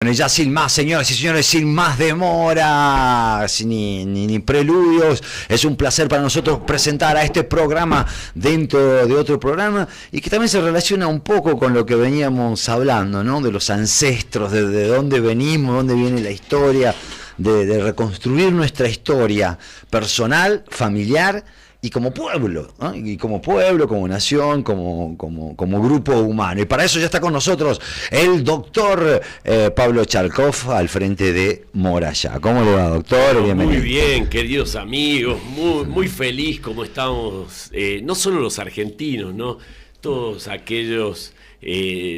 Bueno, y ya sin más, señoras y señores, sin más demoras ni preludios, es un placer para nosotros presentar a este programa dentro de otro programa y que también se relaciona un poco con lo que veníamos hablando, ¿no? De los ancestros, de dónde venimos, dónde viene la historia, de reconstruir nuestra historia personal, familiar y como pueblo, ¿no? Y como pueblo, como nación, como grupo humano. Y para eso ya está con nosotros el doctor Pablo Charkov al frente de Morayá. ¿Cómo le va, doctor? Bienvenido. Muy bien, queridos amigos, muy feliz como estamos, no solo los argentinos, ¿no? Todos aquellos,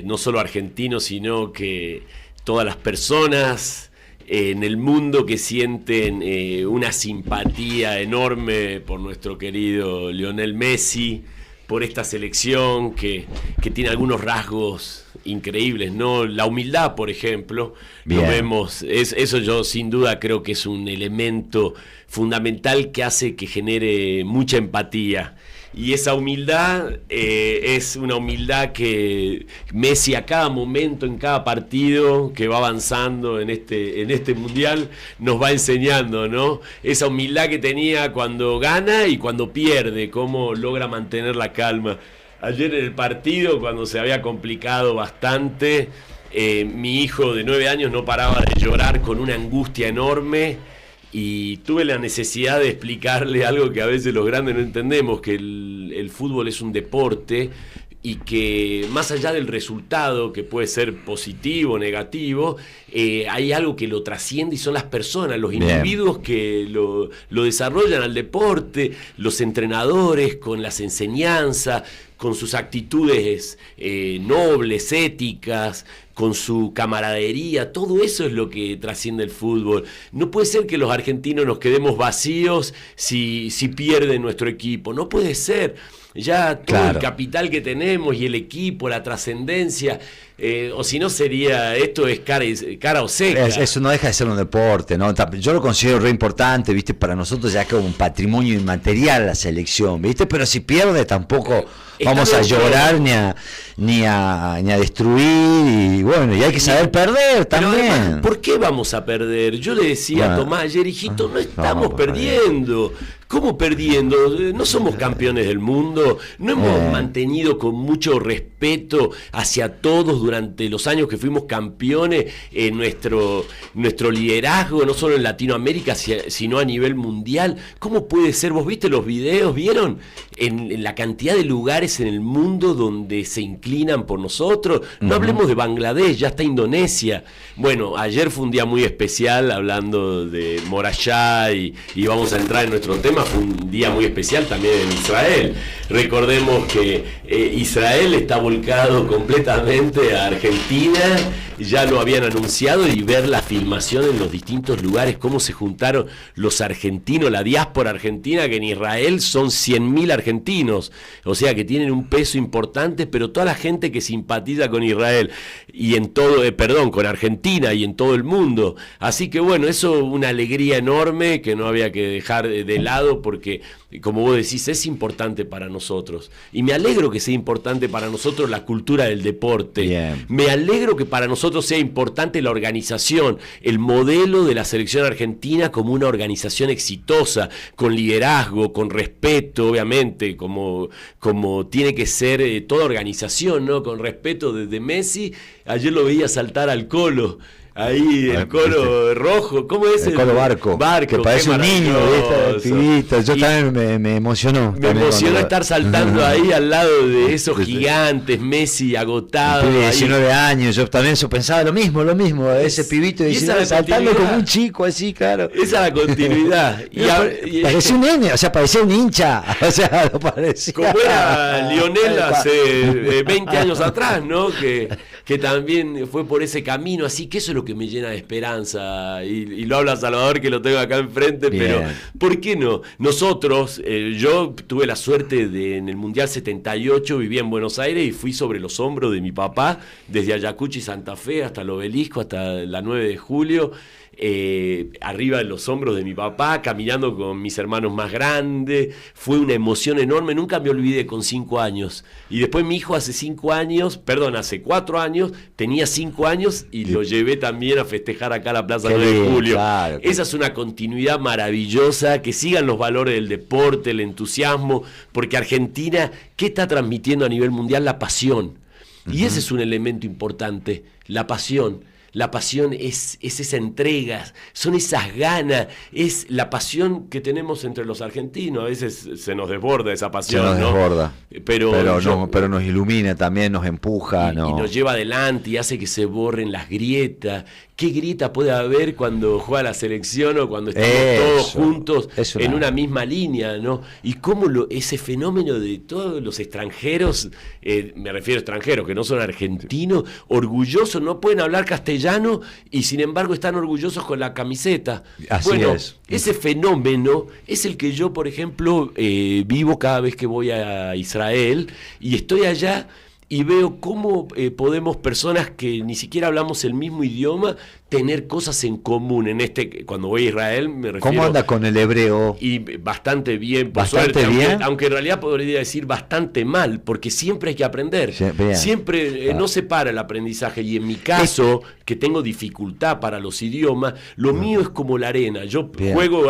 no solo argentinos, sino que todas las personas en el mundo que sienten una simpatía enorme por nuestro querido Lionel Messi, por esta selección que tiene algunos rasgos increíbles, ¿no? La humildad, por ejemplo, lo vemos, eso yo sin duda creo que es un elemento fundamental que hace que genere mucha empatía. Y esa humildad es una humildad que Messi a cada momento, en cada partido que va avanzando en este mundial, nos va enseñando, ¿no? Esa humildad que tenía cuando gana y cuando pierde, cómo logra mantener la calma. Ayer en el partido, cuando se había complicado bastante, mi hijo de 9 años no paraba de llorar con una angustia enorme. Y tuve la necesidad de explicarle algo que a veces los grandes no entendemos, que el fútbol es un deporte y que más allá del resultado, que puede ser positivo o negativo, hay algo que lo trasciende y son las personas, los individuos que lo desarrollan al deporte, los entrenadores con las enseñanzas, con sus actitudes nobles, éticas, con su camaradería, todo eso es lo que trasciende el fútbol. No puede ser que los argentinos nos quedemos vacíos si pierde nuestro equipo, no puede ser. Ya todo el capital que tenemos y el equipo, la trascendencia, o si no sería, esto es cara o seca. Eso no deja de ser un deporte, ¿no? Yo lo considero re importante, ¿viste? Para nosotros ya como un patrimonio inmaterial la selección, ¿viste? Pero si pierde tampoco vamos a llorar ni a destruir, y bueno, y hay que saber perder también. Además, ¿por qué vamos a perder? Yo le decía a Tomás ayer, hijito, no estamos perdiendo. ¿Cómo perdiendo? No somos campeones del mundo, no hemos mantenido con mucho respeto hacia todos durante los años que fuimos campeones nuestro liderazgo, no solo en Latinoamérica, sino a nivel mundial. ¿Cómo puede ser? ¿Vos viste los videos? ¿Vieron en la cantidad de lugares en el mundo donde se inclinan por nosotros? No hablemos de Bangladesh, ya está Indonesia. Bueno, ayer fue un día muy especial hablando de Morayá y vamos a entrar en nuestro tema. Fue un día muy especial también en Israel. Recordemos que Israel está volcado completamente a Argentina, ya lo habían anunciado, y ver la filmación en los distintos lugares, cómo se juntaron los argentinos, la diáspora argentina, que en Israel son 100.000 argentinos, o sea que tienen un peso importante, pero toda la gente que simpatiza con Israel y en todo, con Argentina y en todo el mundo. Así que bueno, eso una alegría enorme que no había que dejar de lado, porque como vos decís, es importante para nosotros, y me alegro que sea importante para nosotros la cultura del deporte. Bien. Me alegro que para nosotros sea importante la organización, el modelo de la selección argentina como una organización exitosa, con liderazgo, con respeto, obviamente, como tiene que ser toda organización, ¿no? Con respeto desde Messi. Ayer lo veía saltar al Colo. Ahí el Colo rojo, ¿cómo es? El Colo Barco, que parece un niño, pibito. Yo también me emocionó. Me emocionó estar saltando ahí al lado de esos gigantes, Messi agotado. Tiene 19 años, yo también pensaba lo mismo, ese pibito de 19 saltando como un chico así, claro. Esa es la continuidad. Parecía un nene, o sea, parecía un hincha, o sea, lo parecía. Como era Lionel hace 20 años atrás, ¿no? Que también fue por ese camino, así que eso es lo que me llena de esperanza, y lo habla Salvador, que lo tengo acá enfrente. Bien. Pero ¿por qué no? Nosotros, yo tuve la suerte en el Mundial 78, vivía en Buenos Aires y fui sobre los hombros de mi papá, desde Ayacucho y Santa Fe hasta el Obelisco, hasta la 9 de julio, arriba de los hombros de mi papá, caminando con mis hermanos más grandes. Fue una emoción enorme, nunca me olvidé, con 5 años. Y después mi hijo hace 4 años, años, tenía 5 años y lo llevé también a festejar acá a la Plaza 9 de Julio. Claro. Esa es una continuidad maravillosa, que sigan los valores del deporte, el entusiasmo, porque Argentina, ¿qué está transmitiendo a nivel mundial? La pasión. Y ese es un elemento importante, la pasión. La pasión es esa entrega, son esas ganas, es la pasión que tenemos entre los argentinos. A veces se nos desborda esa pasión, se nos desborda. Pero nos ilumina también, nos empuja. Y nos lleva adelante y hace que se borren las grietas. ¿Qué grieta puede haber cuando juega la selección o cuando estamos todos juntos en una misma línea, ¿no? Y cómo ese fenómeno de todos los extranjeros, me refiero a extranjeros que no son argentinos, orgullosos, no pueden hablar castellano y sin embargo están orgullosos con la camiseta. Así es. Ese fenómeno es el que yo, por ejemplo, vivo cada vez que voy a Israel y estoy allá. Y veo cómo podemos, personas que ni siquiera hablamos el mismo idioma, tener cosas en común. Cuando voy a Israel me refiero... ¿Cómo anda con el hebreo? Y bastante bien, por bastante suerte, bien. Aunque en realidad podría decir bastante mal, porque siempre hay que aprender. Sí, siempre no se para el aprendizaje. Y en mi caso, que tengo dificultad para los idiomas, lo mío es como la arena. Yo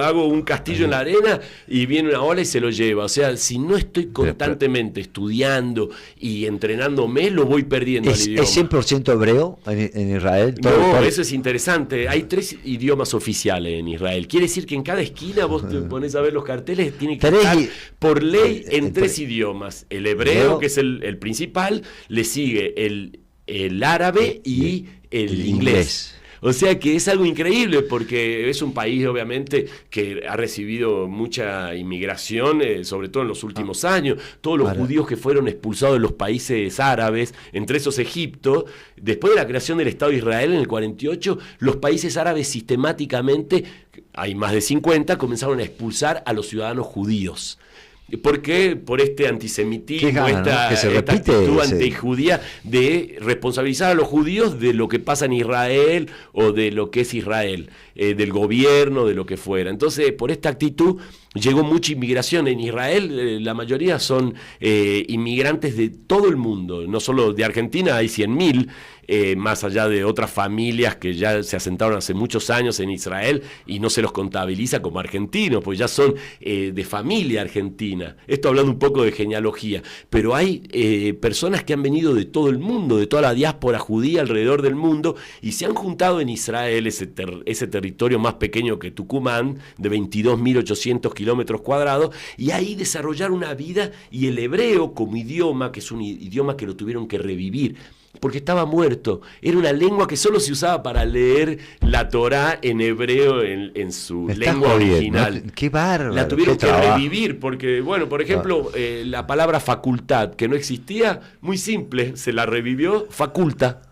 hago un castillo en la arena y viene una ola y se lo lleva. O sea, si no estoy constantemente estudiando y entrenándome, lo voy perdiendo al idioma. ¿Es 100% hebreo en Israel? No, eso es interesante. Hay 3 idiomas oficiales en Israel. Quiere decir que en cada esquina vos te pones a ver los carteles, tiene que estar por ley en 3 idiomas. El hebreo, que es el principal, le sigue el árabe y el inglés. O sea que es algo increíble porque es un país obviamente que ha recibido mucha inmigración, sobre todo en los últimos años. Todos los judíos que fueron expulsados de los países árabes, entre esos Egipto, después de la creación del Estado de Israel en el 48, los países árabes sistemáticamente, hay más de 50, comenzaron a expulsar a los ciudadanos judíos. ¿Por qué? Por este antisemitismo, esta actitud antijudía de responsabilizar a los judíos de lo que pasa en Israel o de lo que es Israel, del gobierno, de lo que fuera. Entonces, por esta actitud llegó mucha inmigración. En Israel la mayoría son inmigrantes de todo el mundo, no solo de Argentina, hay 100.000, más allá de otras familias que ya se asentaron hace muchos años en Israel y no se los contabiliza como argentinos, pues ya son de familia argentina. Esto hablando un poco de genealogía, pero hay personas que han venido de todo el mundo, de toda la diáspora judía alrededor del mundo, y se han juntado en Israel, ese territorio más pequeño que Tucumán, de 22.800 kilómetros cuadrados, y ahí desarrollar una vida, y el hebreo como idioma, que es un idioma que lo tuvieron que revivir, porque estaba muerto. Era una lengua que solo se usaba para leer la Torá en hebreo en su lengua original. ¿No? Qué bárbaro. La tuvieron que revivir porque, bueno, por ejemplo, la palabra facultad, que no existía, muy simple, se la revivió faculta.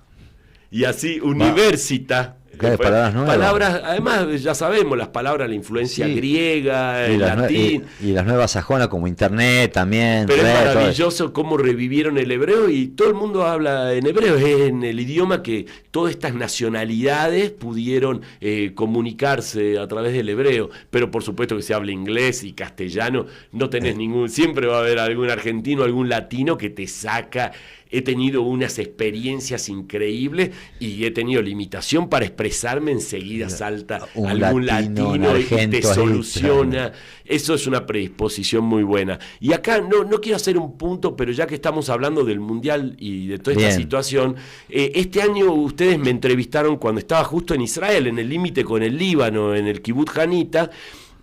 Y así, universita. Palabras nuevas. Palabras, además, ya sabemos, las palabras, la influencia griega, el latín. Y las nuevas sajonas como internet también. Pero es maravilloso cómo revivieron el hebreo y todo el mundo habla en hebreo. Es en el idioma que todas estas nacionalidades pudieron comunicarse a través del hebreo. Pero por supuesto que se habla inglés y castellano. No tenés siempre va a haber algún argentino, algún latino que te saca. He tenido unas experiencias increíbles y he tenido limitación para expresarme, enseguida salta algún latino y te soluciona. Eso es una predisposición muy buena. Y acá no quiero hacer un punto, pero ya que estamos hablando del Mundial y de toda esta situación, este año ustedes me entrevistaron cuando estaba justo en Israel, en el límite con el Líbano, en el Kibbutz Hanita,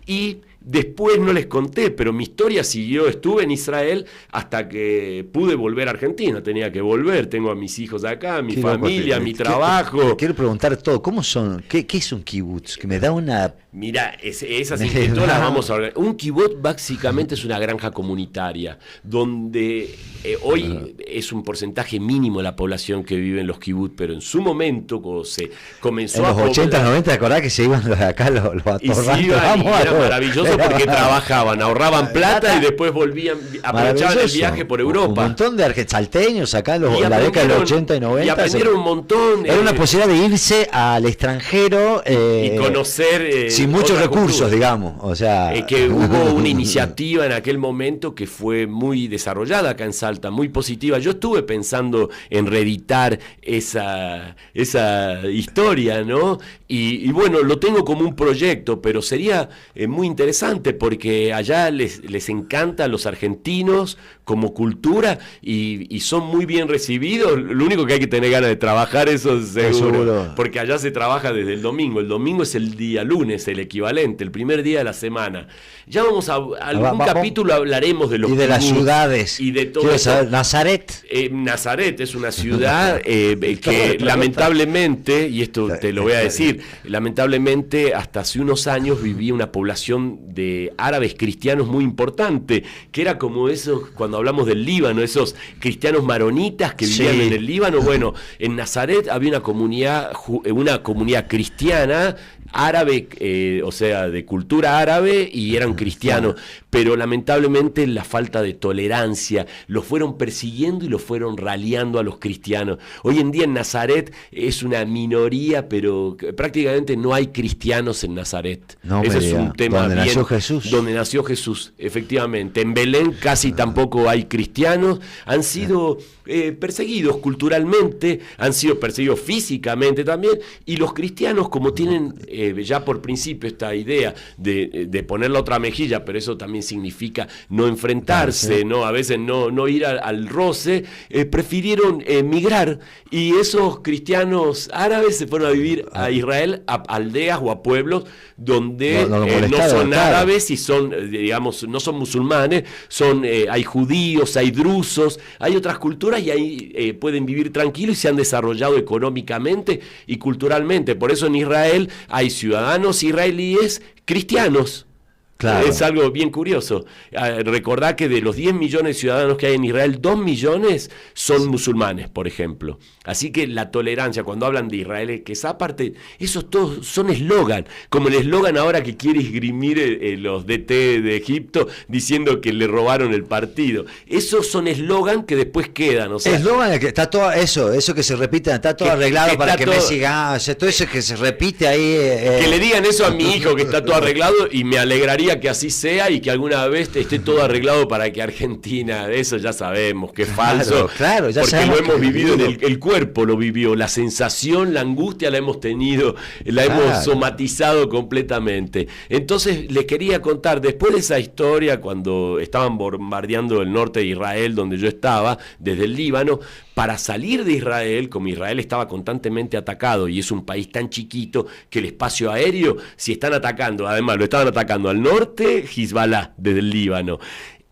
y después no les conté, pero mi historia siguió. Estuve en Israel hasta que pude volver a Argentina. Tenía que volver, tengo a mis hijos acá, mi familia, mi trabajo. Quiero preguntar todo, ¿cómo son? ¿Qué es un kibutz? Que me da una... Mira, esas inquietudes las vamos a hablar. Un kibutz básicamente es una granja comunitaria, donde hoy es un porcentaje mínimo de la población que vive en los kibutz, pero en su momento, cuando se comenzó en los 80, 90, ¿te acordás que se iban acá los atorrantes? Era maravilloso porque trabajaban, ahorraban plata y después volvían, aprovechaban el viaje por Europa. Un montón de salteños acá en la década de los 80 y 90. Y aprendieron un montón. Era una posibilidad de irse al extranjero y conocer. Sin muchos recursos, digamos. O sea, que hubo una iniciativa en aquel momento que fue muy desarrollada acá en Salta, muy positiva. Yo estuve pensando en reeditar esa historia, ¿no? Y bueno, lo tengo como un proyecto, pero sería muy interesante porque allá les encanta a los argentinos como cultura y son muy bien recibidos. Lo único que hay que tener ganas de trabajar, eso es seguro, porque allá se trabaja desde el domingo. El domingo es el día lunes, el equivalente, el primer día de la semana. Ya vamos a algún capítulo hablaremos de los y de las ciudades y de todo eso. Nazaret. Nazaret es una ciudad que lamentablemente, y esto te lo voy a decir, lamentablemente hasta hace unos años vivía una población de árabes cristianos muy importante, que era como esos, cuando hablamos del Líbano, esos cristianos maronitas que vivían en el Líbano. Bueno, en Nazaret había una comunidad cristiana árabe, o sea, de cultura árabe, y eran cristianos, pero lamentablemente la falta de tolerancia los fueron persiguiendo y los fueron raleando a los cristianos. Hoy en día en Nazaret es una minoría, pero prácticamente no hay cristianos en Nazaret. Ese es un tema donde nació Jesús. Donde nació Jesús, efectivamente. En Belén casi tampoco hay cristianos. Han sido perseguidos culturalmente, han sido perseguidos físicamente también, y los cristianos, como tienen ya por principio esta idea de poner la otra mejilla, pero eso también significa no enfrentarse, ¿no? A veces no ir al roce, prefirieron emigrar, y esos cristianos árabes se fueron a vivir a Israel, a aldeas o a pueblos donde no son árabes y son, digamos, no son musulmanes, hay judíos, hay drusos, hay otras culturas, y ahí pueden vivir tranquilos y se han desarrollado económicamente y culturalmente. Por eso en Israel hay ciudadanos israelíes cristianos. Claro. Es algo bien curioso. Recordá que de los 10 millones de ciudadanos que hay en Israel, 2 millones son musulmanes, por ejemplo. Así que la tolerancia, cuando hablan de Israel, que esa parte, esos todos son eslogan, como el eslogan ahora que quiere esgrimir los DT de Egipto diciendo que le robaron el partido. Esos son eslogan que después quedan. O sea, eslogan que está todo eso que se repite, está todo arreglado para que Messi gane, o sea, todo eso que se repite ahí. Que le digan eso a mi hijo, que está todo arreglado, y me alegraría que así sea y que alguna vez esté todo arreglado para que Argentina, eso ya sabemos que es falso, claro, ya porque lo hemos vivido en el cuerpo, lo vivió, la sensación, la angustia la hemos tenido, hemos somatizado completamente. Entonces les quería contar, después de esa historia, cuando estaban bombardeando el norte de Israel, donde yo estaba, desde el Líbano, para salir de Israel, como Israel estaba constantemente atacado y es un país tan chiquito que el espacio aéreo, si están atacando, además lo estaban atacando al norte, Hezbollah desde el Líbano,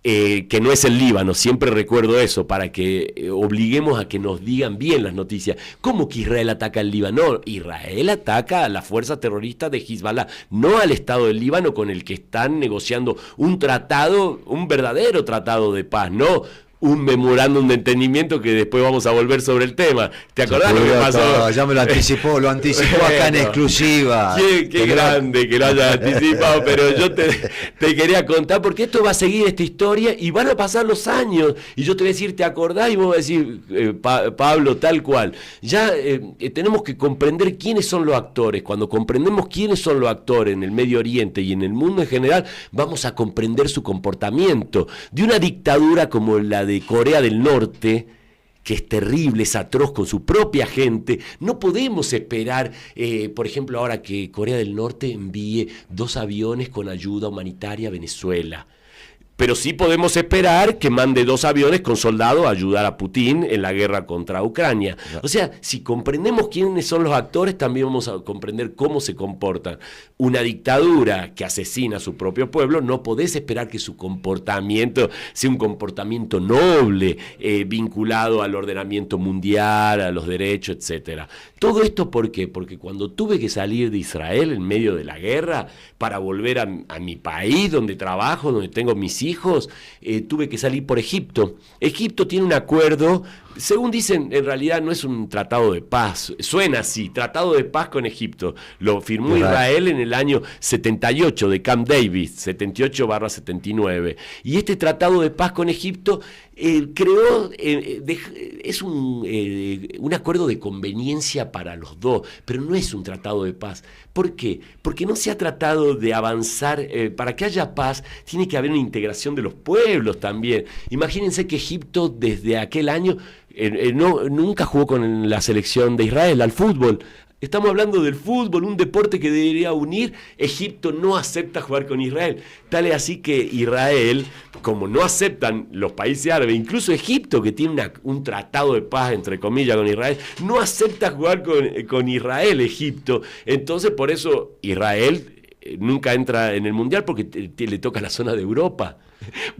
que no es el Líbano, siempre recuerdo eso, para que obliguemos a que nos digan bien las noticias. ¿Cómo que Israel ataca al Líbano? Israel ataca a la fuerza terrorista de Hezbollah, no al Estado del Líbano con el que están negociando un tratado, un verdadero tratado de paz, no un memorándum de entendimiento que después vamos a volver sobre el tema. ¿Te acordás lo que pasó? Ya me lo anticipó acá en exclusiva. Qué grande que lo haya anticipado, pero yo te quería contar, porque esto va a seguir esta historia y van a pasar los años, y yo te voy a decir, ¿te acordás? Y vos vas a decir, Pablo, tal cual. Ya tenemos que comprender quiénes son los actores. Cuando comprendemos quiénes son los actores en el Medio Oriente y en el mundo en general, vamos a comprender su comportamiento. De una dictadura como la de Corea del Norte, que es terrible, es atroz con su propia gente, no podemos esperar, por ejemplo, ahora que Corea del Norte envíe 2 aviones con ayuda humanitaria a Venezuela. Pero sí podemos esperar que mande 2 aviones con soldados a ayudar a Putin en la guerra contra Ucrania. O sea, si comprendemos quiénes son los actores, también vamos a comprender cómo se comportan. Una dictadura que asesina a su propio pueblo, no podés esperar que su comportamiento sea un comportamiento noble, vinculado al ordenamiento mundial, a los derechos, etcétera. Todo esto, ¿por qué? Porque cuando tuve que salir de Israel en medio de la guerra para volver a mi país, donde trabajo, donde tengo mis hijos, tuve que salir por Egipto. Egipto tiene un acuerdo Según dicen, en realidad no es un tratado de paz. Suena así, tratado de paz con Egipto. Lo firmó Israel en el año 78 de Camp David, 78/79. Y este tratado de paz con Egipto creó, es un acuerdo de conveniencia para los dos, pero no es un tratado de paz. ¿Por qué? Porque no se ha tratado de avanzar. Para que haya paz tiene que haber una integración de los pueblos también. Imagínense que Egipto desde aquel año nunca jugó con la selección de Israel al fútbol. Estamos hablando del fútbol, un deporte que debería unir. Egipto no acepta jugar con Israel. Tal es así que Israel, como no aceptan los países árabes, incluso Egipto, que tiene un tratado de paz, entre comillas, con Israel, no acepta jugar con Israel, Egipto. Entonces, por eso Israel nunca entra en el Mundial, porque le toca la zona de Europa.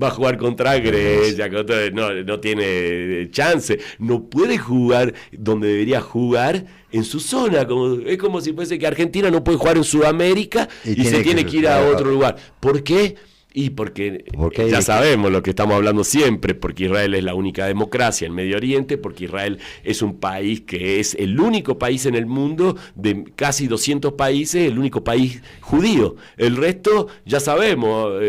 Va a jugar contra Grecia, no tiene chance, no puede jugar donde debería jugar en su zona, es como si fuese que Argentina no puede jugar en Sudamérica y se tiene que ir a otro lugar. ¿Por qué? Y porque ya sabemos lo que estamos hablando siempre, porque Israel es la única democracia en Medio Oriente, porque Israel es un país que es el único país en el mundo, de casi 200 países, el único país judío. El resto, ya sabemos,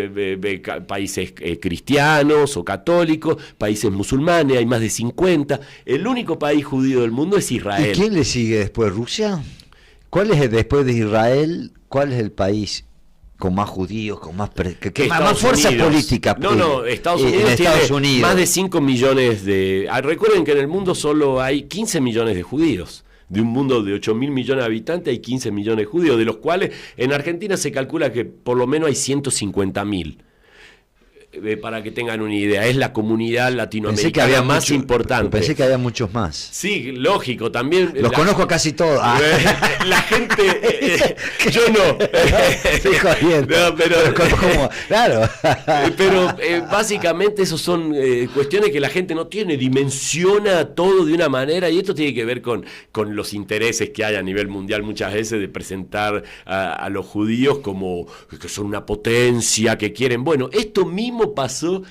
países cristianos o católicos, países musulmanes, hay más de 50. El único país judío del mundo es Israel. ¿Y quién le sigue después? ¿Rusia? ¿Cuál es después de Israel? ¿Cuál es el país con más judíos, con más fuerza política? Estados Unidos tiene más de 5 millones de... Recuerden que en el mundo solo hay 15 millones de judíos. De un mundo de 8.000 millones de habitantes hay 15 millones de judíos, de los cuales en Argentina se calcula que por lo menos hay 150.000. Para que tengan una idea, es la comunidad latinoamericana más importante. Pensé que había muchos más. Sí, lógico, también. Los conozco casi todos. La gente, yo no. Estoy jodiendo. No, pero claro. Pero básicamente esos son cuestiones que la gente no tiene, dimensiona todo de una manera, y esto tiene que ver con los intereses que hay a nivel mundial muchas veces de presentar a los judíos como que son una potencia, que quieren. Bueno, esto mismo pasó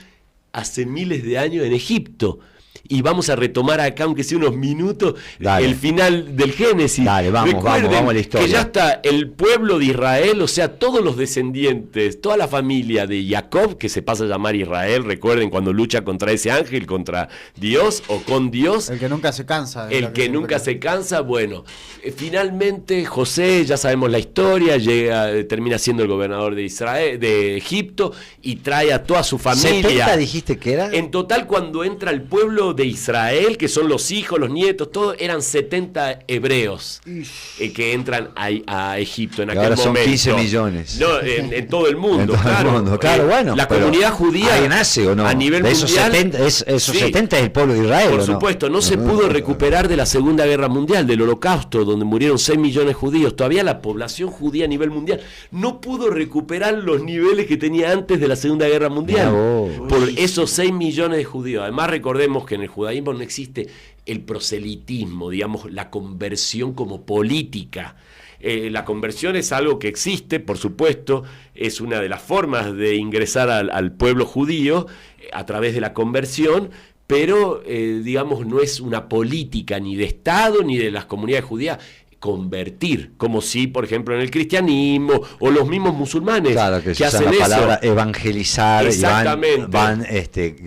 hace miles de años en Egipto. Y vamos a retomar acá, aunque sea unos minutos, el final del Génesis. Dale, vamos a la historia. Que ya está el pueblo de Israel, o sea, todos los descendientes, toda la familia de Jacob, que se pasa a llamar Israel, recuerden, cuando lucha contra ese ángel, contra Dios o con Dios. El que nunca se cansa. Se cansa, bueno. Finalmente José, ya sabemos la historia, termina siendo el gobernador de Israel, de Egipto, y trae a toda su familia. ¿70 dijiste que era? En total, cuando entra el pueblo de Israel, que son los hijos, los nietos, todos, eran 70 hebreos que entran a Egipto en aquel momento. Ahora son 15 millones. No, en todo el mundo, claro. Bueno, la comunidad judía ahí nace, ¿o no? A nivel de mundial. 70 es el pueblo de Israel. Por supuesto, no se pudo recuperar de la Segunda Guerra Mundial, del Holocausto, donde murieron 6 millones de judíos. Todavía la población judía a nivel mundial no pudo recuperar los niveles que tenía antes de la Segunda Guerra Mundial. Por esos 6 millones de judíos. Además, recordemos que en el judaísmo no existe el proselitismo, digamos, la conversión como política. La conversión es algo que existe, por supuesto, es una de las formas de ingresar al pueblo judío a través de la conversión, pero, digamos, no es una política ni de Estado ni de las comunidades judías. Convertir, como si, por ejemplo, en el cristianismo o los mismos musulmanes que hacen la palabra evangelizar. Exactamente. Y van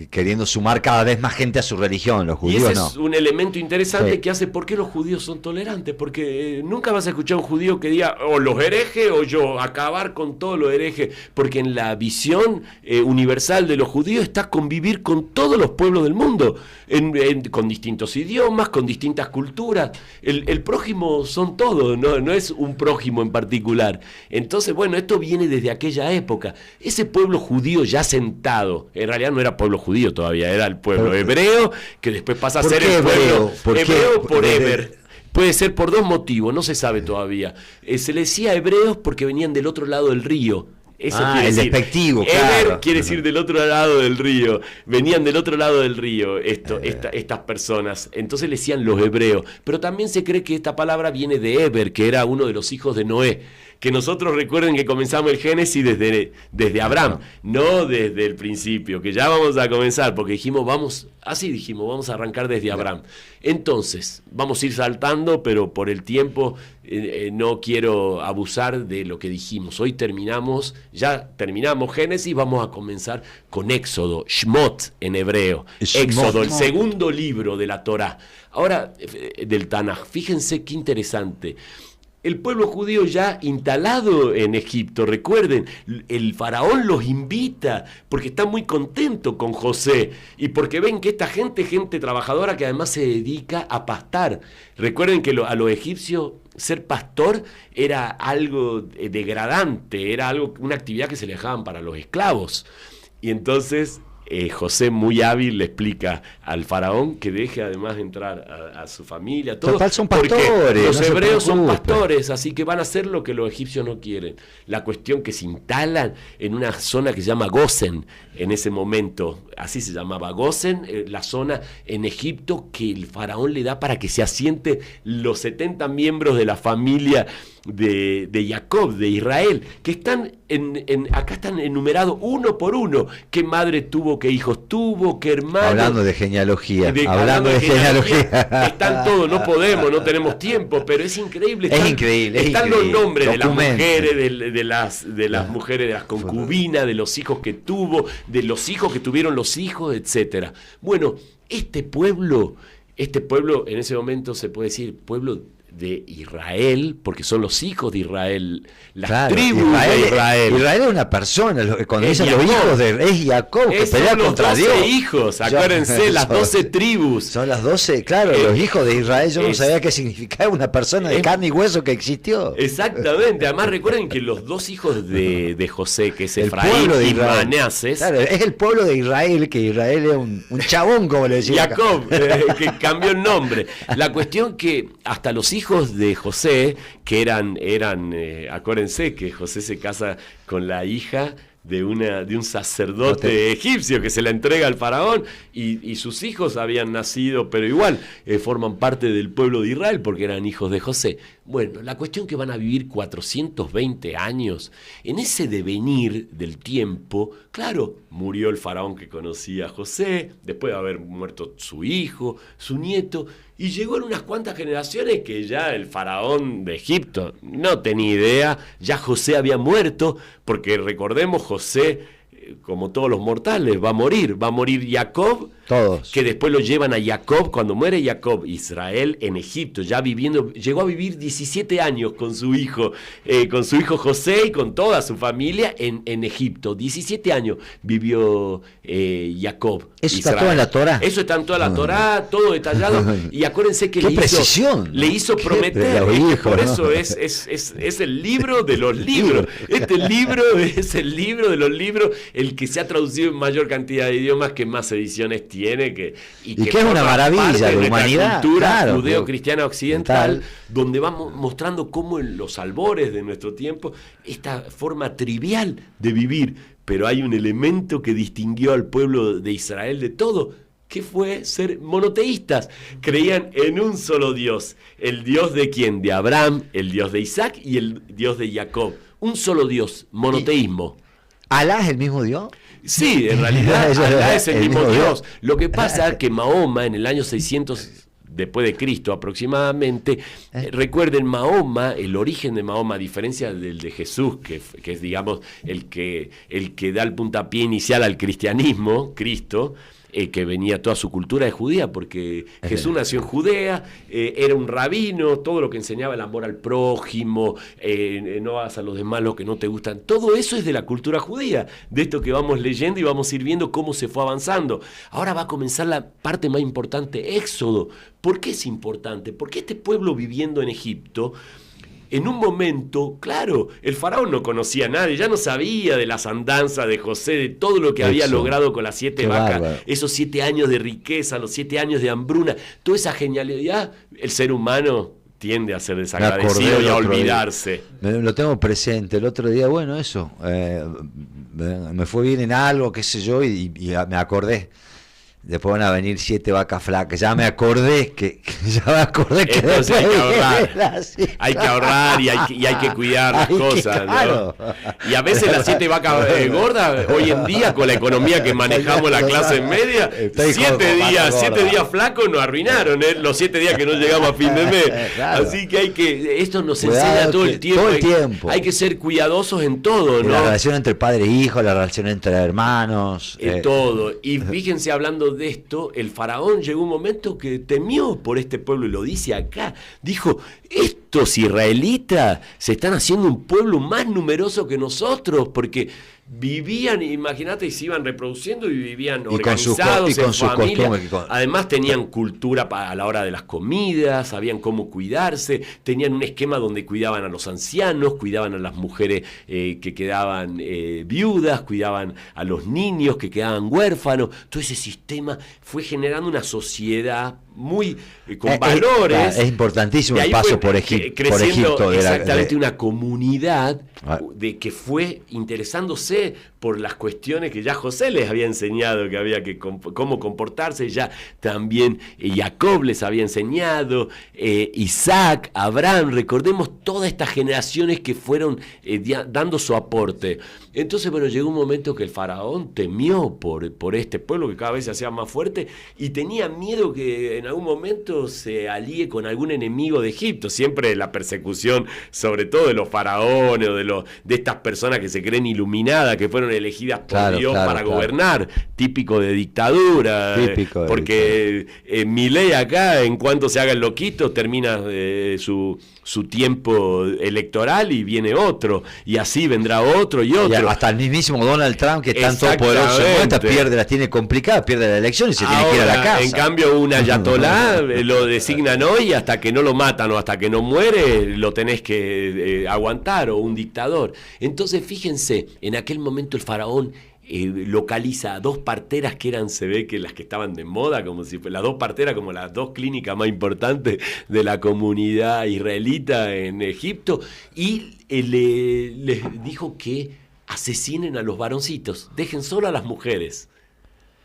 queriendo sumar cada vez más gente a su religión, los judíos. Y ese es un elemento interesante que hace por qué los judíos son tolerantes, porque nunca vas a escuchar a un judío que diga o los herejes o yo acabar con todos los herejes, porque en la visión universal de los judíos está convivir con todos los pueblos del mundo, con distintos idiomas, con distintas culturas. El prójimo son todos, no es un prójimo en particular. Entonces, bueno, esto viene desde aquella época. Ese pueblo judío ya sentado, en realidad no era pueblo judío todavía, era el pueblo hebreo, que después pasa a ser el pueblo hebreo por Eber. Puede ser por dos motivos, no se sabe todavía. Se le decía hebreos porque venían del otro lado del río. Eso quiere decir, despectivo, Eber quiere decir del otro lado del río. Venían del otro lado del río estas personas. Entonces le decían los hebreos. Pero también se cree que esta palabra viene de Eber, que era uno de los hijos de Noé, que nosotros recuerden que comenzamos el Génesis desde Abraham, no desde el principio, que ya vamos a comenzar, porque vamos a arrancar desde Abraham. Entonces, vamos a ir saltando, pero por el tiempo no quiero abusar de lo que dijimos. Hoy ya terminamos Génesis, vamos a comenzar con Éxodo, Shmot en hebreo. Éxodo, el segundo libro de la Torá. Ahora, del Tanaj, fíjense qué interesante. El pueblo judío ya instalado en Egipto, recuerden, el faraón los invita porque está muy contento con José y porque ven que esta gente trabajadora que además se dedica a pastar. Recuerden que a los egipcios ser pastor era algo degradante, era una actividad que se le dejaban para los esclavos. Y entonces José, muy hábil, le explica al faraón que deje además entrar a su familia. Todo, total, son pastores. Los hebreos son pastores, así que van a hacer lo que los egipcios no quieren. La cuestión que se instalan en una zona que se llama Gosen, en ese momento, así se llamaba Gosen, la zona en Egipto que el faraón le da para que se asiente los 70 miembros de la familia de Jacob, de Israel, que están acá están enumerados uno por uno, qué madre tuvo, qué hijos tuvo, qué hermano. Hablando de genealogía, hablando de genealogía. Están todos, no tenemos tiempo, pero es increíble. Están los nombres de las mujeres, de las mujeres, de las concubinas, de los hijos que tuvo, de los hijos que tuvieron los hijos, etcétera. Bueno, este pueblo en ese momento se puede decir pueblo de Israel, porque son los hijos de Israel, las tribus de Israel. Israel es una persona, cuando dicen los hijos es Jacob, que pelea contra Dios. Son los 12 hijos, acuérdense, las 12 tribus. Son las 12, claro, los hijos de Israel. Yo no sabía qué significaba una persona de carne y hueso que existió. Exactamente, además recuerden que los dos hijos de José, que es Efraín y Manases. Claro, es el pueblo de Israel, que Israel es un chabón, como le decía Jacob, que cambió el nombre. La cuestión que hasta los hijos de José, que eran acuérdense que José se casa con la hija de un sacerdote egipcio que se la entrega al faraón y sus hijos habían nacido, pero igual forman parte del pueblo de Israel porque eran hijos de José. Bueno, la cuestión que van a vivir 420 años, en ese devenir del tiempo, claro, murió el faraón que conocía a José, después de haber muerto su hijo, su nieto, y llegó en unas cuantas generaciones que ya el faraón de Egipto no tenía idea, ya José había muerto, porque recordemos, José, como todos los mortales, va a morir Jacob, todos, que después lo llevan a Jacob, cuando muere Jacob, Israel en Egipto, ya llegó a vivir 17 años con su hijo José y con toda su familia en Egipto. 17 años vivió Jacob. Eso Israel. está todo en la Torá. Eso está en toda la Torá, todo detallado. Y acuérdense que le hizo prometer. Por eso es el libro de los libros. Este libro es el libro de los libros, el que se ha traducido en mayor cantidad de idiomas, que más ediciones tiene, y que es una maravilla de la humanidad, cultura judeo-cristiana occidental, donde vamos mostrando cómo en los albores de nuestro tiempo, esta forma trivial de vivir, pero hay un elemento que distinguió al pueblo de Israel de todo, que fue ser monoteístas. Creían en un solo Dios. ¿El Dios de quién? De Abraham, el Dios de Isaac y el Dios de Jacob. Un solo Dios, monoteísmo. ¿Alá es el mismo Dios? Sí, en realidad Alá es el mismo Dios. Lo que pasa es que Mahoma, en el año 600 después de Cristo aproximadamente, recuerden, Mahoma, el origen de Mahoma, a diferencia del de Jesús, que es, digamos, el que da el puntapié inicial al cristianismo, Cristo, que venía toda su cultura de judía, porque Jesús nació en Judea, era un rabino, todo lo que enseñaba el amor al prójimo, no hagas a los demás lo que no te gustan, todo eso es de la cultura judía, de esto que vamos leyendo y vamos a ir viendo cómo se fue avanzando. Ahora va a comenzar la parte más importante, Éxodo. ¿Por qué es importante? Porque este pueblo viviendo en Egipto, en un momento, claro, el faraón no conocía a nadie, ya no sabía de las andanzas de José, de todo lo que había logrado con las 7 vacas, esos 7 años de riqueza, los 7 años de hambruna, toda esa genialidad. El ser humano tiende a ser desagradecido y a olvidarse. Lo tengo presente. El otro día, bueno, eso, me fue bien en algo, qué sé yo, y me acordé Después van a venir 7 vacas flacas. Ya me acordé que entonces hay que ahorrar. Hay que ahorrar y hay que cuidar las cosas, claro. ¿no? Y a veces las 7 vacas gordas, hoy en día, con la economía que manejamos la clase media, 7 días flacos nos arruinaron, los 7 días que no llegamos a fin de mes. Claro. Así que esto nos enseña todo el tiempo. Hay que ser cuidadosos en todo, ¿no? La relación entre padre e hijo, la relación entre hermanos. Todo. Y fíjense, hablando de esto, el faraón llegó un momento que temió por este pueblo, y lo dice acá. Dijo, estos israelitas se están haciendo un pueblo más numeroso que nosotros, porque vivían, imagínate, y se iban reproduciendo y vivían organizados en familia. Además tenían cultura a la hora de las comidas, sabían cómo cuidarse, tenían un esquema donde cuidaban a los ancianos, cuidaban a las mujeres que quedaban viudas, cuidaban a los niños que quedaban huérfanos. Todo ese sistema fue generando una sociedad muy con valores. Es importantísimo el paso por Egipto. Exactamente, una comunidad de que fue interesándose por las cuestiones que ya José les había enseñado, que había que cómo comportarse, ya también Jacob les había enseñado, Isaac, Abraham, recordemos todas estas generaciones que fueron dando su aporte. Entonces, bueno, llegó un momento que el faraón temió por este pueblo que cada vez se hacía más fuerte y tenía miedo que en algún momento se alíe con algún enemigo de Egipto. Siempre la persecución, sobre todo de los faraones o de estas personas que se creen iluminadas, que fueron elegidas por Dios para gobernar, típico de dictadura, porque Milei acá, en cuanto se haga el loquito, termina su tiempo electoral y viene otro, y así vendrá otro y otro. Y hasta el mismísimo Donald Trump, que es tan todopoderoso, las tiene complicadas, pierde la elección y se tiene que ir a la casa. En cambio, un ayatolá lo designan hoy, hasta que no lo matan o hasta que no muere, lo tenés que aguantar, o un dictador. Entonces, fíjense, en aquel momento el faraón localiza a 2 parteras que eran, se ve que las que estaban de moda, como si las 2 parteras como las 2 clínicas más importantes de la comunidad israelita en Egipto, y les dijo que asesinen a los varoncitos, dejen solo a las mujeres.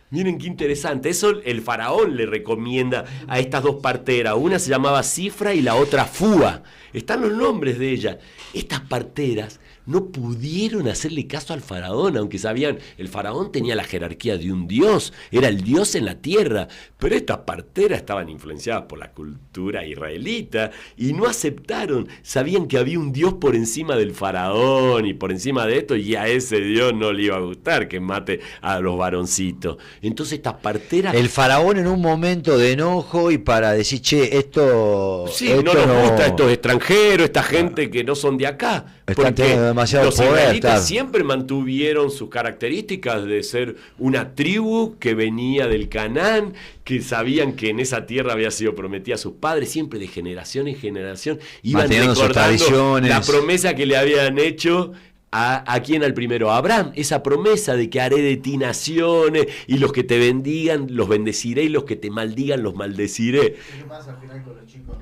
Miren qué interesante, eso el faraón le recomienda a estas 2 parteras. Una se llamaba Cifra y la otra Fúa. Están los nombres de ellas. Estas parteras no pudieron hacerle caso al faraón, aunque sabían, el faraón tenía la jerarquía de un dios, era el dios en la tierra, pero estas parteras estaban influenciadas por la cultura israelita y no aceptaron, sabían que había un dios por encima del faraón y por encima de esto, y a ese dios no le iba a gustar que mate a los varoncitos. Entonces estas parteras... El faraón, en un momento de enojo y para decir, che, esto no nos gusta estos extranjeros, esta gente que no son de acá, porque demasiado los poder, israelitas siempre mantuvieron sus características de ser una tribu que venía del Canaán, que sabían que en esa tierra había sido prometida a sus padres, siempre de generación en generación iban recordando la promesa que le habían hecho a quién, al primero, a Abraham, esa promesa de que haré de ti naciones, y los que te bendigan los bendeciré, y los que te maldigan los maldeciré. ¿Qué pasa al final con los chicos?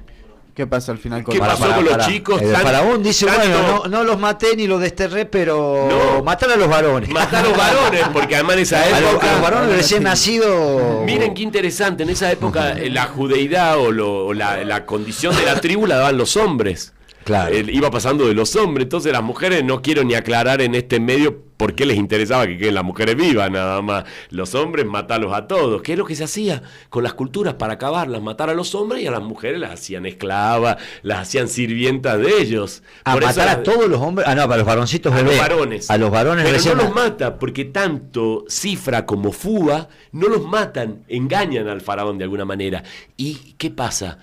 ¿Qué pasó con los chicos? El faraón dice, bueno, no los maté ni los desterré, pero matar a los varones. Matar a los varones, porque además en esa época... A los varones recién nacidos... Miren qué interesante, en esa época la judeidad o la condición de la tribu la daban los hombres. Claro. Iba pasando de los hombres, entonces las mujeres, no quiero ni aclarar en este medio por qué les interesaba que queden las mujeres vivas, nada más. Los hombres, matarlos a todos. ¿Qué es lo que se hacía con las culturas para acabarlas? Matar a los hombres, y a las mujeres las hacían esclavas, las hacían sirvientas de ellos. Matar a todos los hombres. Para los varoncitos bebés. A los varones. A los varones pero recién... no los mata, porque tanto Cifra como Fúa no los matan, engañan al faraón de alguna manera. ¿Y qué pasa?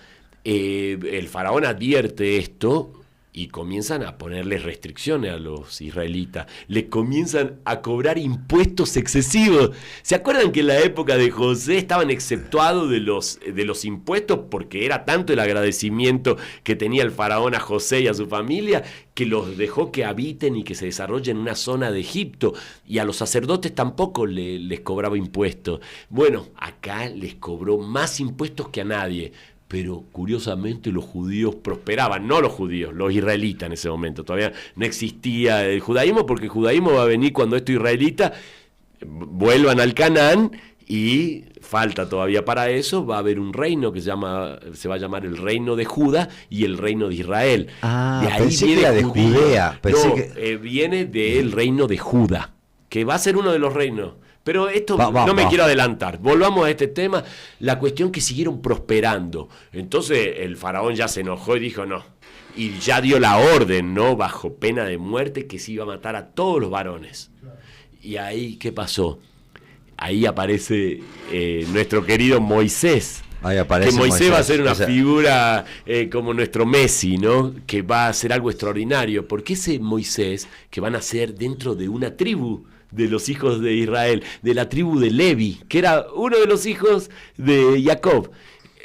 El faraón advierte esto y comienzan a ponerles restricciones a los israelitas. Les comienzan a cobrar impuestos excesivos. ¿Se acuerdan que en la época de José estaban exceptuados de los impuestos, porque era tanto el agradecimiento que tenía el faraón a José y a su familia, que los dejó que habiten y que se desarrollen en una zona de Egipto? Y a los sacerdotes tampoco les cobraba impuestos. Bueno, acá les cobró más impuestos que a nadie. Pero curiosamente los judíos prosperaban, no los judíos, los israelitas en ese momento. Todavía no existía el judaísmo, porque el judaísmo va a venir cuando estos israelitas vuelvan al Canaán Y falta todavía para eso, va a haber un reino que se va a llamar el reino de Judá y el reino de Israel. De ahí pensé viene que era de Judea. Viene del reino de Judá, que va a ser uno de los reinos. Pero esto no me quiero adelantar. Volvamos a este tema. La cuestión que siguieron prosperando. Entonces el faraón ya se enojó y dijo no. Y ya dio la orden, ¿no? Bajo pena de muerte, que se iba a matar a todos los varones. Y ahí, ¿qué pasó? Ahí aparece nuestro querido Moisés. Ahí aparece que Moisés va a ser una figura como nuestro Messi, ¿no? Que va a ser algo extraordinario. Porque ese Moisés, que van a ser dentro de una tribu de los hijos de Israel, de la tribu de Levi, que era uno de los hijos de Jacob.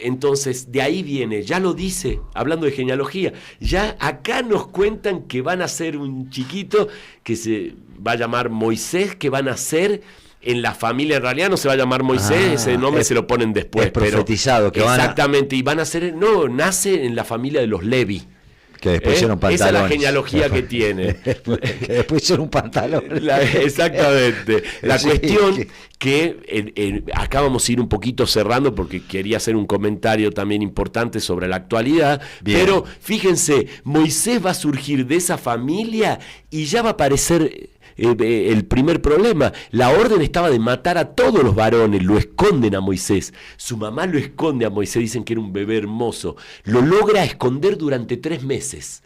Entonces, de ahí viene, ya lo dice, hablando de genealogía, ya acá nos cuentan que van a ser un chiquito que se va a llamar Moisés, que van a ser en la familia, en realidad no se va a llamar Moisés, ese nombre se lo ponen después. Es profetizado. Pero, exactamente, y van a ser, nace en la familia de los Levi. Que después hicieron pantalones. Esa es la genealogía que tiene. Que después hicieron un pantalón. Exactamente. La cuestión que acá vamos a ir un poquito cerrando porque quería hacer un comentario también importante sobre la actualidad. Bien. Pero fíjense, Moisés va a surgir de esa familia y ya va a aparecer el primer problema. La orden estaba de matar a todos los varones. Lo esconden a Moisés. Su mamá lo esconde a Moisés. Dicen que era un bebé hermoso. Lo logra esconder durante 3 meses.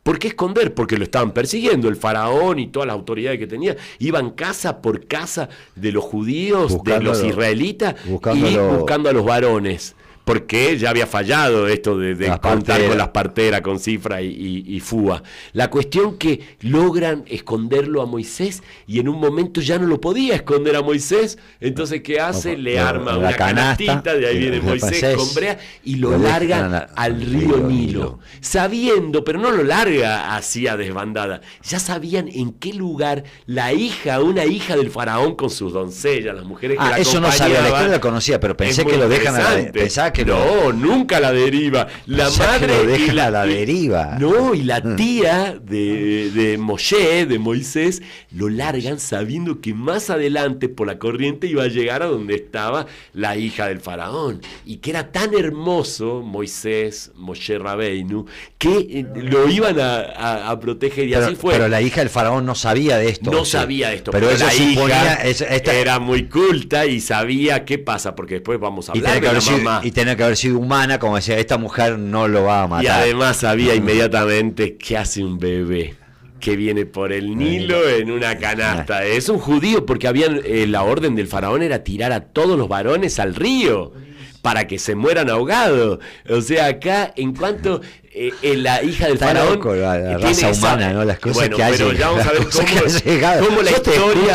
¿Por qué esconder? Porque lo estaban persiguiendo. El faraón y todas las autoridades que tenía iban casa por casa de los judíos, de los israelitas, buscando a los varones. Porque ya había fallado esto de contar con las parteras, con Cifra y Fúa. La cuestión que logran esconderlo a Moisés y en un momento ya no lo podía esconder a Moisés. Entonces, ¿qué hace? Le arma una canastita, de ahí viene Moisés con brea y lo larga al río Nilo. Sabiendo, pero no lo larga así a desbandada. Ya sabían en qué lugar una hija del faraón con sus doncellas, las mujeres que la acompañaban. Eso no sabía, la historia la conocía, pero pensé que lo dejan pensaba que nunca la deriva. La madre y la deriva. No, y la tía de Moshe, de Moisés, lo largan sabiendo que más adelante por la corriente iba a llegar a donde estaba la hija del faraón. Y que era tan hermoso Moshe Rabeinu, que lo iban a proteger. Y así fue. Pero la hija del faraón no sabía de esto. No sabía esto. Pero ella la hija era muy culta y sabía qué pasa, porque después vamos a hablar de la mamá. Tenía que haber sido humana, como decía, esta mujer no lo va a matar. Y además sabía inmediatamente qué hace un bebé que viene por el Nilo en una canasta. Es un judío, porque la orden del faraón era tirar a todos los varones al río para que se mueran ahogados. O sea, acá, en cuanto la hija del faraón... Loco, la raza humana, ¿no? Las cosas que hay. Pero ya vamos a ver cómo la historia...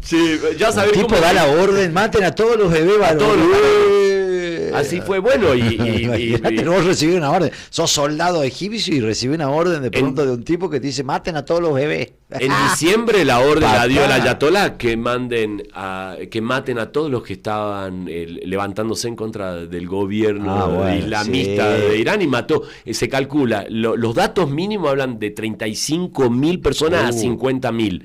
Sí, ya sabés cómo... El tipo da la orden, maten a todos los bebés varones. Así fue, bueno, y vos recibís una orden. Sos soldado egipcio y recibís una orden de pronto de un tipo que te dice maten a todos los bebés. En diciembre la orden la dio el ayatolá que maten a todos los que estaban levantándose en contra del gobierno islamista de Irán, y mató. Se calcula, los datos mínimos hablan de 35.000 personas a 50.000.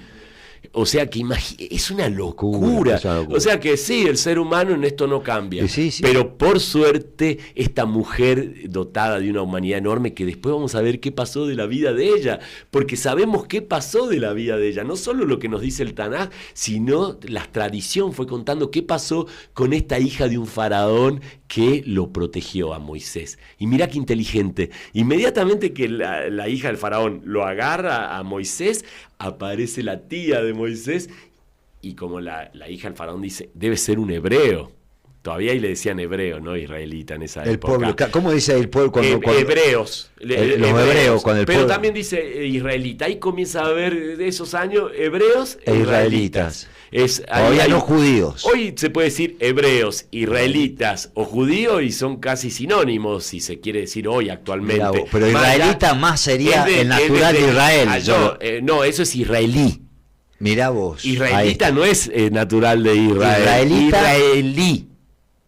O sea que es una locura. O sea que sí, el ser humano en esto no cambia. Sí. Pero por suerte, esta mujer dotada de una humanidad enorme, que después vamos a ver qué pasó de la vida de ella, porque sabemos qué pasó de la vida de ella. No solo lo que nos dice el Tanaj, sino la tradición fue contando qué pasó con esta hija de un faraón que lo protegió a Moisés. Y mirá qué inteligente. Inmediatamente que la hija del faraón lo agarra a Moisés, aparece la tía de Moisés, y como la hija del faraón dice, debe ser un hebreo. Todavía ahí le decían hebreo, no israelita en esa época. Pueblo, ¿cómo dice el pueblo cuando hebreos? Los hebreos con el pero pueblo. También dice israelita. Ahí comienza a haber de esos años hebreos e israelitas. Todavía no judíos. Hoy se puede decir hebreos, israelitas o judíos, y son casi sinónimos, si se quiere decir hoy actualmente. Pero israelita más sería el natural de Israel. No, eso es israelí. Mirá vos. Israelita no es natural de Israel. Israelí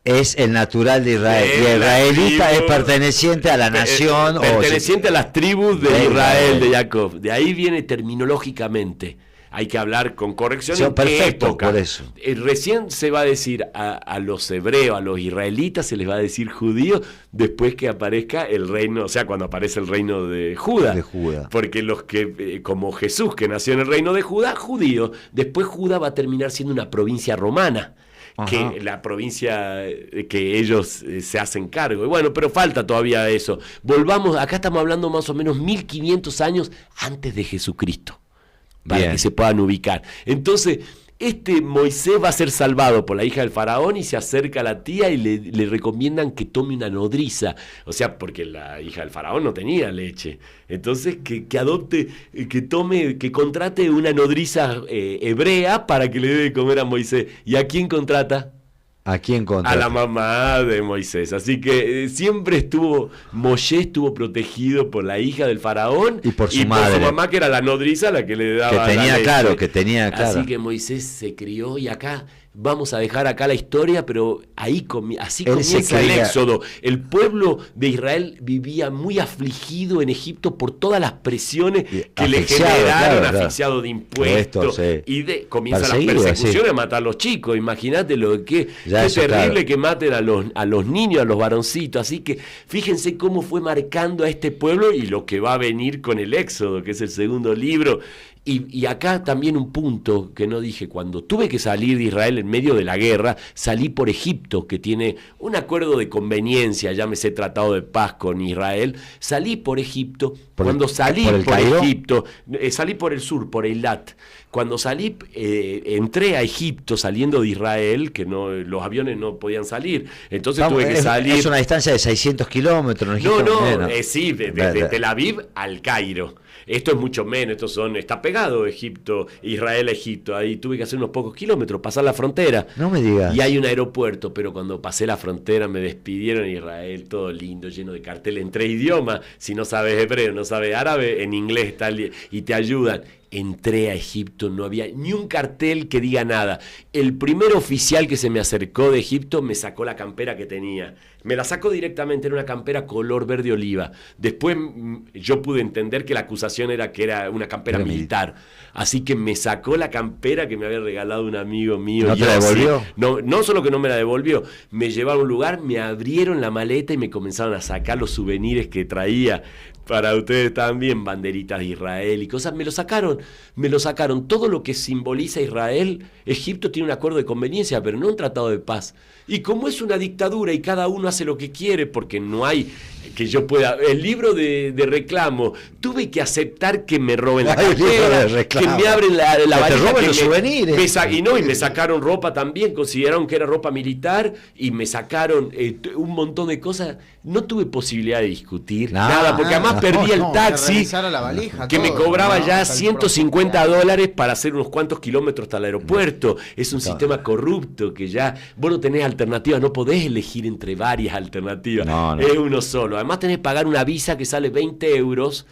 es el natural de Israel. Y israelita es perteneciente a la nación. Perteneciente a las tribus de Israel, de Jacob. De ahí viene terminológicamente. hay que hablar con corrección Sí, en qué perfecto, época. por eso. Recién se va a decir a los hebreos, a los israelitas, se les va a decir judíos después que aparezca el reino, o sea, cuando aparece el reino de Judá. De Judá. Porque los que, como Jesús, que nació en el reino de Judá, judío, después Judá va a terminar siendo una provincia romana. Ajá. Que la provincia que ellos se hacen cargo. Y bueno, pero falta todavía eso. Volvamos, acá estamos hablando más o menos 1500 años antes de Jesucristo, para Bien. que se puedan ubicar. Entonces, Moisés va a ser salvado por la hija del faraón y se acerca a la tía y le recomiendan que tome una nodriza. O sea, porque la hija del faraón no tenía leche. Entonces, que adopte, que contrate una nodriza hebrea para que le dé de comer a Moisés. ¿Y a quién contrata? ¿A quién contra? A la mamá de Moisés. Así que siempre Moshe estuvo protegido por la hija del faraón y por su madre. Por su mamá, que era la nodriza, la que le daba que tenía la leche. claro, que tenía claro. Así que Moisés se crió y acá vamos a dejar acá la historia, pero ahí así comienza el éxodo. El pueblo de Israel vivía muy afligido en Egipto por todas las presiones que le generaron, asfixiado de impuestos, y comienzan las persecuciones a matar a los chicos. Imagínate lo que es terrible, que maten a los niños, a los varoncitos. Así que fíjense cómo fue marcando a este pueblo y lo que va a venir con el éxodo, que es el segundo libro. Y acá también un punto que no dije: cuando tuve que salir de Israel en medio de la guerra, salí por Egipto, que tiene un acuerdo de conveniencia, llámese tratado de paz con Israel. Salí por Egipto. Cuando salí por Egipto, salí por el sur, por Eilat. Cuando salí, entré a Egipto saliendo de Israel, que los aviones no podían salir. Entonces tuve que salir. Es una distancia de 600 kilómetros. Sí, de Tel Aviv al Cairo. Esto es mucho menos, está pegado Israel a Egipto, ahí tuve que hacer unos pocos kilómetros, pasar la frontera. No me digas. Y hay un aeropuerto, pero cuando pasé la frontera me despidieron en Israel, todo lindo, lleno de carteles en 3 idiomas. Si no sabes hebreo, no sabes árabe, en inglés y te ayudan. Entré a Egipto, no había ni un cartel que diga nada. El primer oficial que se me acercó de Egipto me sacó la campera que tenía. Me la sacó directamente, era una campera color verde oliva. Después yo pude entender que la acusación era que era una campera militar. Así que me sacó la campera que me había regalado un amigo mío. ¿No te la devolvió? No solo que no me la devolvió, me llevaron a un lugar, me abrieron la maleta y me comenzaron a sacar los souvenirs que traía. Para ustedes también, banderitas de Israel y cosas, me lo sacaron. Todo lo que simboliza Israel, Egipto tiene un acuerdo de conveniencia, pero no un tratado de paz. Y como es una dictadura y cada uno hace lo que quiere, porque no hay que yo pueda... El libro de reclamo, tuve que aceptar que me roben la cartera, que me abren la valija, te roben los souvenirs. Y me sacaron ropa también, consideraron que era ropa militar, y me sacaron un montón de cosas. No tuve posibilidad de discutir nada, porque además perdí el taxi, que me cobraba ya $150 para hacer unos cuantos kilómetros hasta el aeropuerto. Es un sistema corrupto que ya vos no tenés alternativas, no podés elegir entre varias alternativas. Es uno solo. Además tenés que pagar una visa que sale 20 euros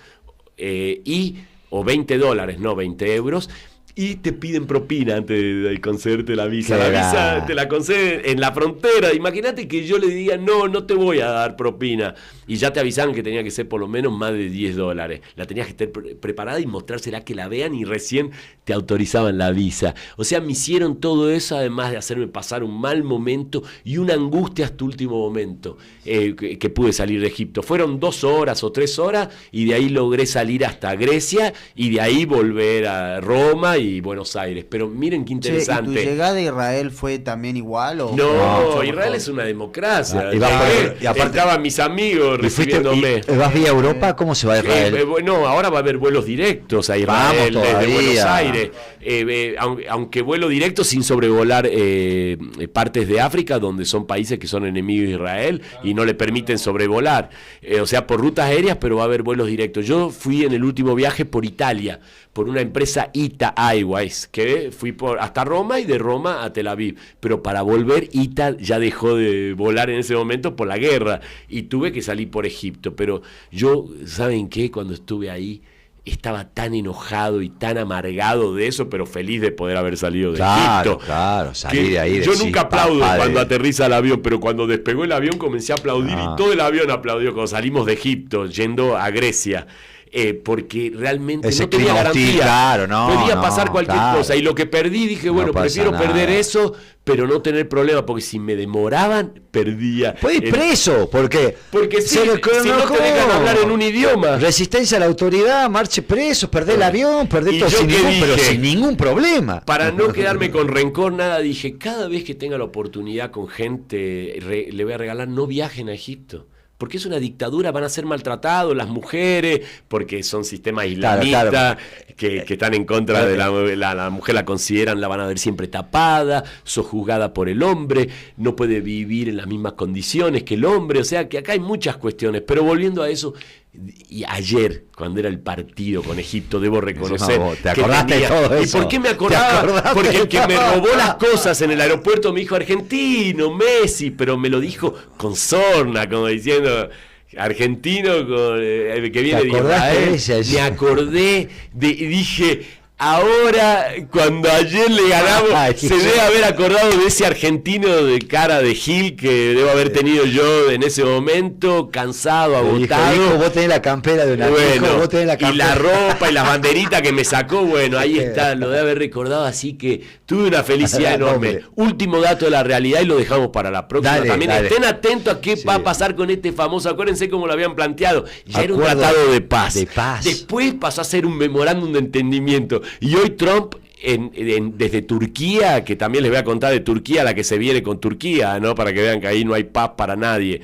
o $20, no 20 euros. Y te piden propina antes de concederte la visa. La visa te la conceden en la frontera. Imagínate que yo le diga, no te voy a dar propina. Y ya te avisaron que tenía que ser por lo menos más de $10. La tenías que estar preparada y mostrársela que la vean y recién te autorizaban la visa. O sea, me hicieron todo eso, además de hacerme pasar un mal momento y una angustia hasta último momento que pude salir de Egipto. Fueron 2 horas o 3 horas y de ahí logré salir hasta Grecia y de ahí volver a Roma y Buenos Aires. Pero miren qué interesante. ¿Y tu llegada a Israel fue también igual? ¿O no, Israel es una democracia. Y aparte estaban mis amigos recibiéndome. ¿Vas vía Europa? ¿Cómo se va a Israel? No, ahora va a haber vuelos directos a Israel desde Buenos Aires. Aunque vuelo directo sin sobrevolar partes de África, donde son países que son enemigos de Israel y no le permiten sobrevolar. O sea, por rutas aéreas, pero va a haber vuelos directos. Yo fui en el último viaje por Italia, por una empresa ITA Airways, que fui hasta Roma y de Roma a Tel Aviv. Pero para volver, ITA ya dejó de volar en ese momento por la guerra y tuve que salir por Egipto. Pero yo, ¿saben qué? Cuando estuve ahí, estaba tan enojado y tan amargado de eso, pero feliz de poder haber salido de Egipto. Claro, salí de ahí. Yo nunca aplaudo cuando aterriza el avión, pero cuando despegó el avión comencé a aplaudir y todo el avión aplaudió cuando salimos de Egipto, yendo a Grecia. porque realmente Ese no tenía clima garantía. hostil, claro, podía pasar cualquier cosa. Y lo que perdí, dije, bueno, prefiero perder eso, pero no tener problema, porque si me demoraban, perdía. Puede ir preso, porque si no te dejan hablar en un idioma. Resistencia a la autoridad, marche preso, perdé el avión, perdé todo pero sin ningún problema. Para no quedarme con rencor, nada, dije, cada vez que tenga la oportunidad con gente, le voy a regalar, no viajen a Egipto. Porque es una dictadura, van a ser maltratados las mujeres, porque son sistemas islamistas, claro. Que están en contra de la mujer, la consideran, la van a ver siempre tapada, sojuzgada por el hombre, no puede vivir en las mismas condiciones que el hombre, o sea que acá hay muchas cuestiones, pero volviendo a eso, y ayer, cuando era el partido con Egipto, debo reconocer ¿te acordaste de todo eso? ¿Y por qué me acordaba? Porque el que me robó las cosas en el aeropuerto me dijo argentino, Messi, pero me lo dijo con sorna, como diciendo argentino que viene de Israel. Me acordé y dije, ahora, cuando ayer le ganamos, se debe haber acordado de ese argentino de cara de Gil que debo haber tenido yo en ese momento, cansado, agotado. Dijo, vos tenés la campera de una vos tenés la campera. Y la ropa y las banderitas que me sacó, bueno, ahí está, lo debe haber recordado, así que tuve una felicidad enorme. Último dato de la realidad y lo dejamos para la próxima. También estén atentos a qué va a pasar con este famoso, acuérdense cómo lo habían planteado, ya era un tratado de paz. Después pasó a ser un memorándum de entendimiento. Y hoy Trump, desde Turquía, que también les voy a contar de Turquía, la que se viene con Turquía, ¿no? Para que vean que ahí no hay paz para nadie.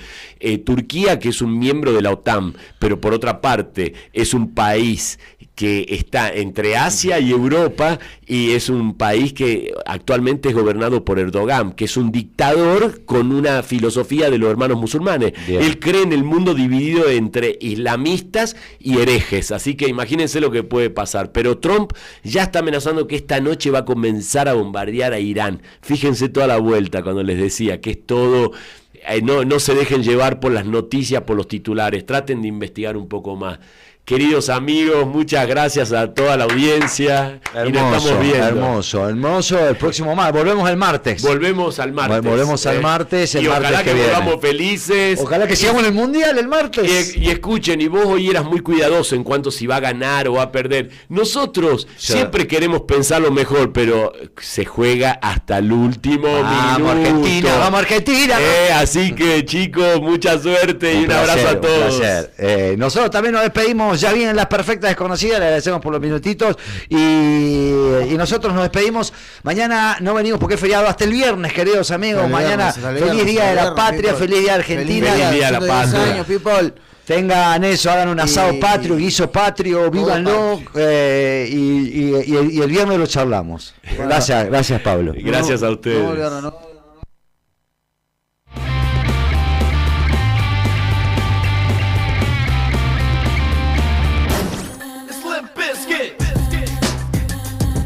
Turquía, que es un miembro de la OTAN, pero por otra parte es un país que está entre Asia y Europa, y es un país que actualmente es gobernado por Erdogan, que es un dictador con una filosofía de los hermanos musulmanes. Bien. Él cree en el mundo dividido entre islamistas y herejes, así que imagínense lo que puede pasar. Pero Trump ya está amenazando que esta noche va a comenzar a bombardear a Irán. Fíjense toda la vuelta cuando les decía que es todo... No se dejen llevar por las noticias, por los titulares, traten de investigar un poco más. Queridos amigos, muchas gracias a toda la audiencia. Hermoso, y nos estamos viendo. Hermoso. El próximo martes. Volvemos el martes. Volvemos al martes. Y ojalá que volvamos felices. Ojalá que sigamos en el Mundial el martes. Y escuchen, y vos hoy eras muy cuidadoso en cuanto si va a ganar o va a perder. Nosotros siempre queremos pensar lo mejor, pero se juega hasta el último minuto. Vamos Argentina. Así que chicos, mucha suerte y un abrazo a todos. Un placer. Nosotros también nos despedimos. Ya vienen las perfectas desconocidas, le agradecemos por los minutitos y nosotros nos despedimos. Mañana no venimos porque es feriado hasta el viernes, queridos amigos. Mañana feliz día de la patria, feliz día de Argentina. Feliz día de la patria. Tengan eso, hagan un asado patrio, guiso patrio, vívanlo y el viernes lo charlamos. Gracias Pablo. Gracias a ustedes.